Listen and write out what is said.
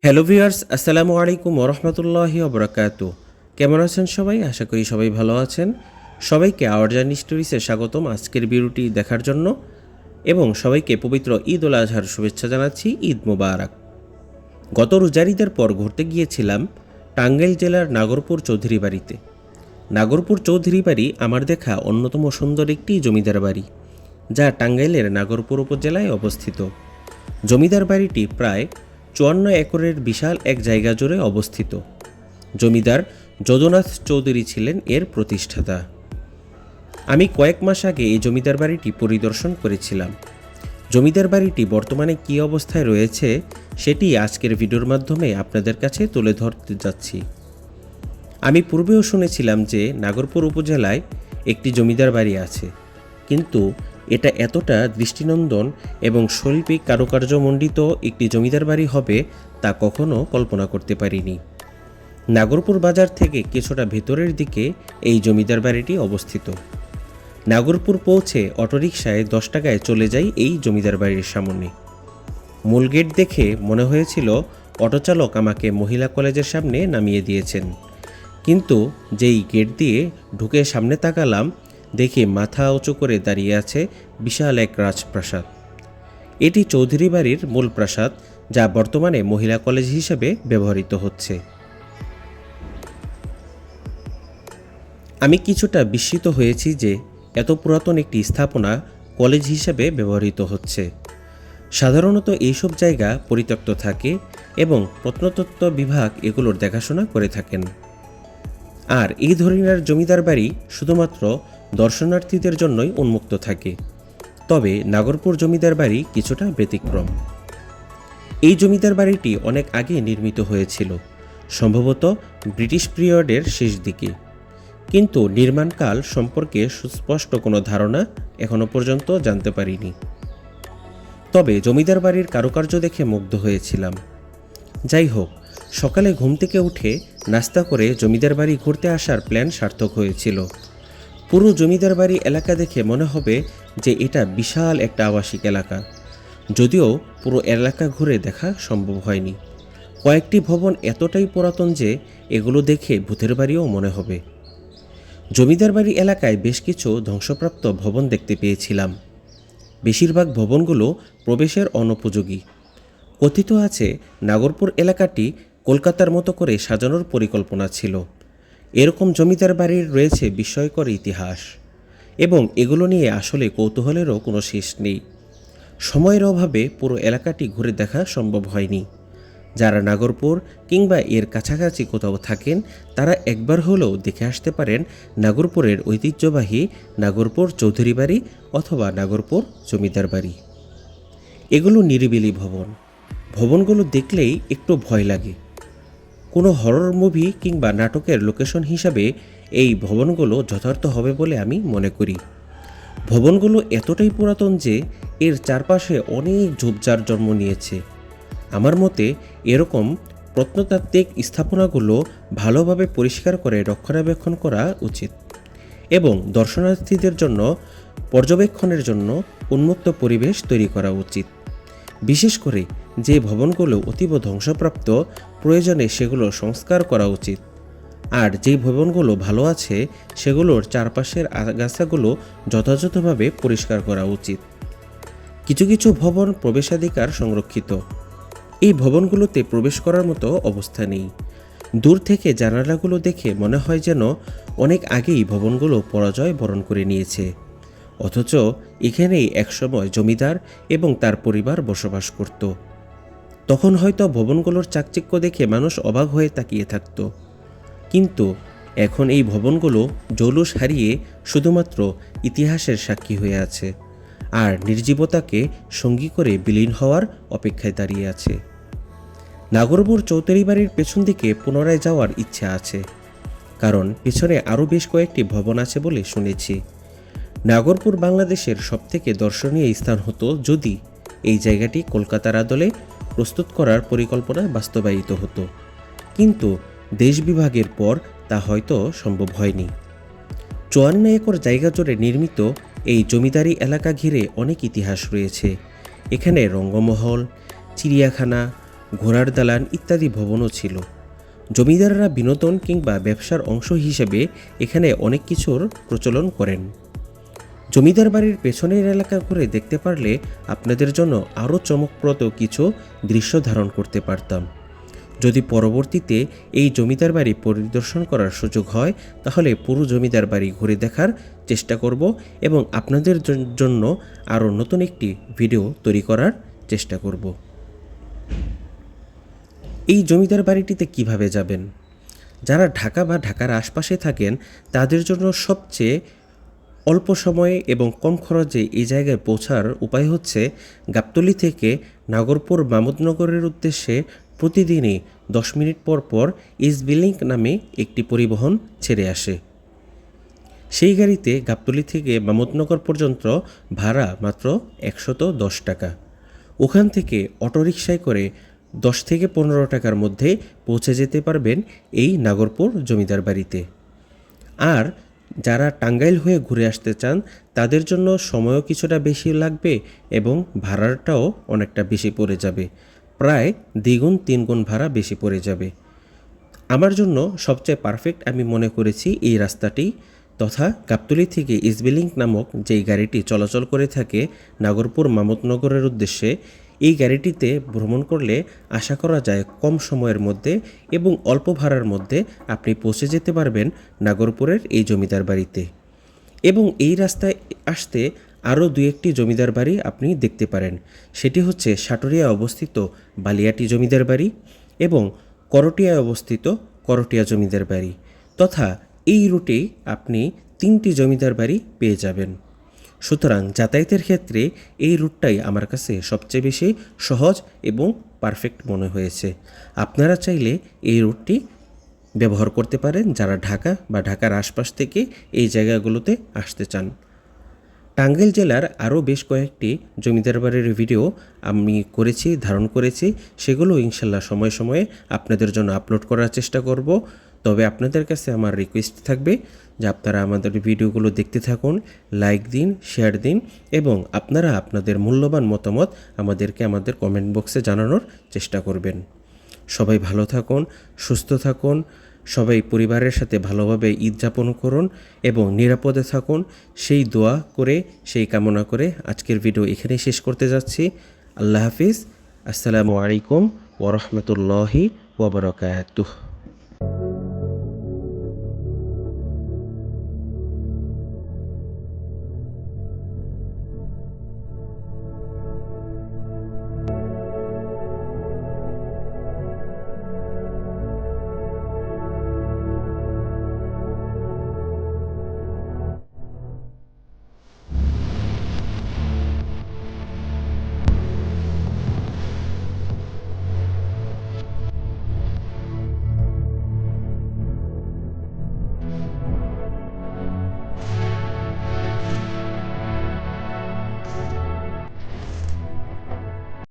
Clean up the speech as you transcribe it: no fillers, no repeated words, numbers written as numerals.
Hello viewers, আসসালামু আলাইকুম ওয়া রাহমাতুল্লাহি ওয়া বারাকাতুহু। কেমন আছেন সবাই? আশা করি সবাই ভালো আছেন। সবাইকে আওয়ার জার্নি স্টোরিজে স্বাগতম আজকের ভিডিওটি দেখার জন্য এবং সবাইকে পবিত্র ঈদ উল আজহার শুভেচ্ছা জানাচ্ছি। ঈদ মোবারক। গত রোজার ঈদের পর ঘুরতে গিয়েছিলাম টাঙ্গাইল জেলার নাগরপুর চৌধুরী বাড়িতে। নাগরপুর চৌধুরী বাড়ি আমার দেখা অন্যতম সুন্দর একটি জমিদার বাড়ি, যা টাঙ্গাইলের নাগরপুর উপজেলায় অবস্থিত। জমিদার বাড়িটি প্রায় ৫৪ একরের বিশাল এক জায়গা জুড়ে অবস্থিত। জমিদার যদুনাথ চৌধুরী ছিলেন এর প্রতিষ্ঠাতা। আমি কয়েক মাস আগে এই জমিদার বাড়িটি পরিদর্শন করেছিলাম। জমিদার বাড়িটি বর্তমানে কী অবস্থায় রয়েছে সেটি আজকের ভিডিওর মাধ্যমে আপনাদের কাছে তুলে ধরতে যাচ্ছি। আমি পূর্বেও শুনেছিলাম যে নাগরপুর উপজেলায় একটি জমিদার বাড়ি আছে, কিন্তু এটা এতটা দৃষ্টিনন্দন এবং শৈল্পিক কারুকার্যমণ্ডিত একটি জমিদার বাড়ি হবে তা কখনো কল্পনা করতে পারিনি। নাগরপুর বাজার থেকে কিছুটা ভেতরের দিকে এই জমিদার বাড়িটি অবস্থিত। নাগরপুর পৌঁছে অটোরিকশায় ১০ টাকায় চলে যাই এই জমিদার বাড়ির সামনে। মূল গেট দেখে মনে হয়েছিল অটোচালক আমাকে মহিলা কলেজের সামনে নামিয়ে দিয়েছেন, কিন্তু যেই গেট দিয়ে ঢুকে সামনে তাকালাম, দেখে মাথা উঁচু করে দাঁড়িয়ে আছে বিশাল এক রাজপ্রাসাদ। এটি চৌধুরী বাড়ির মূল প্রাসাদ, যা বর্তমানে মহিলা কলেজ হিসেবে ব্যবহৃত হচ্ছে। আমি কিছুটা বিস্মিত হয়েছি যে এত পুরাতন একটি স্থাপনা কলেজ হিসেবে ব্যবহৃত হচ্ছে। সাধারণত এইসব জায়গা পরিত্যক্ত থাকে এবং প্রত্নতত্ত্ব বিভাগ এগুলোর দেখাশোনা করে থাকেন। আর এই ধরনের জমিদার বাড়ি শুধুমাত্র দর্শনার্থীদের জন্যই উন্মুক্ত থাকে। তবে নাগরপুর জমিদার বাড়ি কিছুটা ব্যতিক্রম। এই জমিদার বাড়িটি অনেক আগে নির্মিত হয়েছিল, সম্ভবত ব্রিটিশ পিরিয়ডের শেষ দিকে, কিন্তু নির্মাণকাল সম্পর্কে সুস্পষ্ট কোনো ধারণা এখনো পর্যন্ত জানতে পারিনি। তবে জমিদার বাড়ির কারুকার্য দেখে মুগ্ধ হয়েছিলাম। যাই হোক, সকালে ঘুম থেকে উঠে নাস্তা করে জমিদার বাড়ি ঘুরতে আসার প্ল্যান সার্থক হয়েছিল। পুরো জমিদার বাড়ি এলাকা দেখে মনে হবে যে এটা বিশাল একটা আবাসিক এলাকা, যদিও পুরো এলাকা ঘুরে দেখা সম্ভব হয়নি। কয়েকটি ভবন এতটাই পুরাতন যে এগুলো দেখে ভূতের বাড়িও মনে হবে। জমিদার বাড়ি এলাকায় বেশ কিছু ধ্বংসপ্রাপ্ত ভবন দেখতে পেয়েছিলাম। বেশিরভাগ ভবনগুলো প্রবেশের অনুপযোগী। কথিত আছে নাগরপুর এলাকাটি কলকাতার মতো করে সাজানোর পরিকল্পনা ছিল। এরকম জমিদার বাড়ির রয়েছে বিস্ময়কর ইতিহাস, এবং এগুলো নিয়ে আসলে কৌতূহলেরও কোনো শেষ নেই। সময়ের অভাবে পুরো এলাকাটি ঘুরে দেখা সম্ভব হয়নি। যারা নাগরপুর কিংবা এর কাছাকাছি কোথাও থাকেন, তারা একবার হলেও দেখে আসতে পারেন নাগরপুরের ঐতিহ্যবাহী নাগরপুর চৌধুরী বাড়ি অথবা নাগরপুর জমিদার বাড়ি। এগুলো নিরিবিলি ভবনগুলো দেখলেই একটু ভয় লাগে। কোনো হরর মুভি কিংবা নাটকের লোকেশন হিসাবে এই ভবনগুলো যথার্থ হবে বলে আমি মনে করি। ভবনগুলো এতটাই পুরাতন যে এর চারপাশে অনেক ঝোপঝাড় জন্ম নিয়েছে। আমার মতে এরকম প্রত্নতাত্ত্বিক স্থাপনাগুলো ভালোভাবে পরিষ্কার করে রক্ষণাবেক্ষণ করা উচিত এবং দর্শনার্থীদের জন্য পর্যবেক্ষণের জন্য উন্মুক্ত পরিবেশ তৈরি করা উচিত। বিশেষ করে যে ভবনগুলো অতীব ধ্বংসপ্রাপ্ত, প্রয়োজনে সেগুলো সংস্কার করা উচিত। আর যেই ভবনগুলো ভালো আছে সেগুলোর চারপাশের আগাছাগুলো যথাযথভাবে পরিষ্কার করা উচিত। কিছু কিছু ভবন প্রবেশাধিকার সংরক্ষিত। এই ভবনগুলোতে প্রবেশ করার মতো অবস্থা নেই। দূর থেকে জানালাগুলো দেখে মনে হয় যেন অনেক আগেই ভবনগুলো পরাজয় বরণ করে নিয়েছে, অথচ এখানেই একসময় জমিদার এবং তার পরিবার বসবাস করত। তখন হয়তো ভবনগুলোর চাকচিক্য দেখে মানুষ অবাক হয়ে তাকিয়ে থাকত, কিন্তু এখন এই ভবনগুলো জৌলুস হারিয়ে শুধুমাত্র ইতিহাসের সাক্ষী হয়ে আছে আর নির্জীবতাকে সঙ্গী করে বিলীন হওয়ার অপেক্ষায় দাঁড়িয়ে আছে। নাগরপুর চৌধুরী বাড়ির পেছন দিকে পুনরায় যাওয়ার ইচ্ছা আছে, কারণ পেছনে আরও বেশ কয়েকটি ভবন আছে বলে শুনেছি। নাগরপুর বাংলাদেশের সবথেকে দর্শনীয় স্থান হতো যদি এই জায়গাটি কলকাতার আদলে প্রস্তুত করার পরিকল্পনা বাস্তবায়িত হতো, কিন্তু দেশ বিভাগের পর তা হয়তো সম্ভব হয়নি। ৫৪ একর জায়গা জুড়ে নির্মিত এই জমিদারি এলাকা ঘিরে অনেক ইতিহাস রয়েছে। এখানে রঙ্গমহল, চিড়িয়াখানা, ঘোড়ার দালান ইত্যাদি ভবনও ছিল। জমিদাররা বিনোদন কিংবা ব্যবসার অংশ হিসেবে এখানে অনেক কিছুর প্রচলন করেন। জমিদার বাড়ির পেছনের এলাকা ঘুরে দেখতে পারলে আপনাদের জন্য আরও চমকপ্রদ কিছু দৃশ্য ধারণ করতে পারতাম। যদি পরবর্তীতে এই জমিদার বাড়ি পরিদর্শন করার সুযোগ হয় তাহলে পুরো জমিদার বাড়ি ঘুরে দেখার চেষ্টা করব এবং আপনাদের জন্য আরও নতুন একটি ভিডিও তৈরি করার চেষ্টা করব। এই জমিদার বাড়িটিতে কিভাবে যাবেন? যারা ঢাকা বা ঢাকার আশপাশে থাকেন তাদের জন্য সবচেয়ে অল্প সময়ে এবং কম খরচে এই জায়গায় পৌঁছার উপায় হচ্ছে গাবতলী থেকে নাগরপুর মামুদনগরের উদ্দেশ্যে প্রতিদিনই 10 মিনিট পর পর এসবি লিংক নামে একটি পরিবহন ছেড়ে আসে। সেই গাড়িতে গাবতলী থেকে মামুদনগর পর্যন্ত ভাড়া মাত্র 110 টাকা। ওখান থেকে অটোরিকশায় করে 10 থেকে 15 টাকার মধ্যে পৌঁছে যেতে পারবেন এই নাগরপুর জমিদার বাড়িতে। আর যারা টাঙ্গাইল হয়ে ঘুরে আসতে চান তাদের জন্য সময়ও কিছুটা বেশি লাগবে এবং ভাড়াটাও অনেকটা বেশি পড়ে যাবে, প্রায় দ্বিগুণ 3 গুণ ভাড়া বেশি পড়ে যাবে। আমার জন্য সবচেয়ে পারফেক্ট আমি মনে করেছি এই রাস্তাটি, তথা গাবতলী থেকে এসবি লিংক নামক যেই গাড়িটি চলাচল করে থাকে নাগরপুর মামুদনগরের উদ্দেশ্যে। এই গাড়িটিতে ভ্রমণ করলে আশা করা যায় কম সময়ের মধ্যে এবং অল্প ভাড়ার মধ্যে আপনি পৌঁছে যেতে পারবেন নাগরপুরের এই জমিদার বাড়িতে। এবং এই রাস্তায় আসতে আরও 2-1টি জমিদার বাড়ি আপনি দেখতে পারেন। সেটি হচ্ছে সাটুরিয়া অবস্থিত বালিয়াটি জমিদার বাড়ি এবং করটিয়ায় অবস্থিত করটিয়া জমিদার বাড়ি, তথা এই রুটেই আপনি 3টি জমিদার বাড়ি পেয়ে যাবেন। সুতরাং যাতায়াতের ক্ষেত্রে এই রুটটাই আমার কাছে সবচেয়ে বেশি সহজ এবং পারফেক্ট মনে হয়েছে। আপনারা চাইলে এই রুটটি ব্যবহার করতে পারেন যারা ঢাকা বা ঢাকার আশপাশ থেকে এই জায়গাগুলোতে আসতে চান। টাঙ্গাইল জেলার আরও বেশ কয়েকটি জমিদার বাড়ির ভিডিও আমি ধারণ করেছি, সেগুলো ইনশাল্লাহ সময়ে সময়ে আপনাদের জন্য আপলোড করার চেষ্টা করব। তবে আপনাদের কাছে আমার রিকোয়েস্ট থাকবে যে আপনারা আমাদের ভিডিওগুলো দেখতে থাকুন, লাইক দিন, শেয়ার দিন এবং আপনারা আপনাদের মূল্যবান মতামত আমাদেরকে আমাদের কমেন্ট বক্সে জানানোর চেষ্টা করবেন। সবাই ভালো থাকুন, সুস্থ থাকুন, সবাই পরিবারের সাথে ভালোভাবে ঈদ যাপন করুন এবং নিরাপদে থাকুন, সেই দোয়া করে সেই কামনা করে আজকের ভিডিও এখানেই শেষ করতে যাচ্ছি। আল্লাহ হাফিজ। আসসালামু আলাইকুম ওয়া রাহমাতুল্লাহি ওয়া বারাকাতুহু।